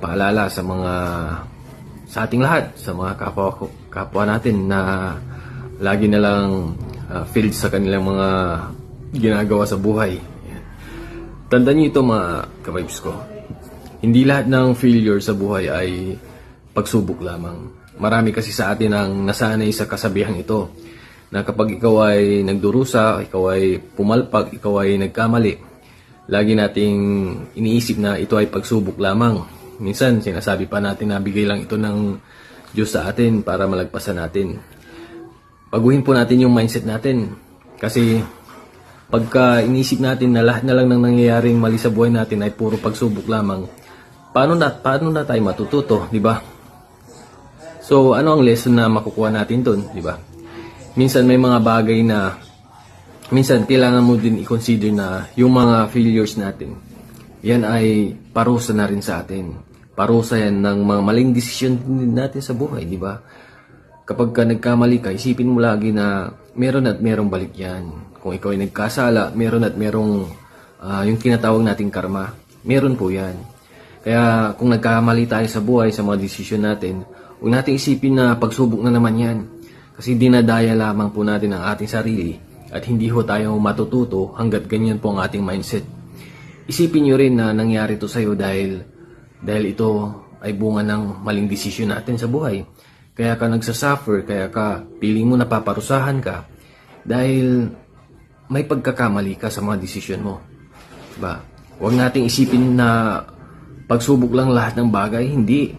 paalala sa ating lahat, sa mga kapwa natin na lagi na lang failed sa kanilang mga ginagawa sa buhay. Yan. Tandaan niyo ito mga ka-vibes ko. Hindi lahat ng failure sa buhay ay pagsubok lamang. Marami kasi sa atin ang nasanay sa kasabihang ito na kapag ikaw ay nagdurusa, ikaw ay pumalpak, ikaw ay nagkamali, lagi nating iniisip na ito ay pagsubok lamang. Minsan, sinasabi pa natin na bigay lang ito ng Diyos sa atin para malagpasan natin. Baguhin po natin yung mindset natin. Kasi, pagka iniisip natin na lahat na lang ng nangyayaring mali sa buhay natin ay puro pagsubok lamang, paano na tayo matututo, di ba? So, ano ang lesson na makukuha natin dun, di ba? Minsan may mga bagay na minsan kailangan mo din i-consider na yung mga failures natin, yan ay parusa na rin sa atin. Parusa yan ng mga maling desisyon natin sa buhay, di ba? Kapag ka nagkamali ka, isipin mo lagi na meron at merong balik yan. Kung ikaw ay nagkasala, meron at merong yung tinatawag nating karma. Meron po yan. Kaya kung nagkamali tayo sa buhay, sa mga desisyon natin, huwag natin isipin na pagsubok na naman yan. Kasi dinadaya lamang po natin ang ating sarili at hindi ho tayo matututo hanggat ganyan po ang ating mindset. Isipin nyo rin na nangyari ito sa'yo dahil ito ay bunga ng maling desisyon natin sa buhay. Kaya ka nagsasuffer, kaya ka piling mo napaparusahan ka dahil may pagkakamali ka sa mga desisyon mo. Diba? Huwag nating isipin na pagsubok lang lahat ng bagay, hindi.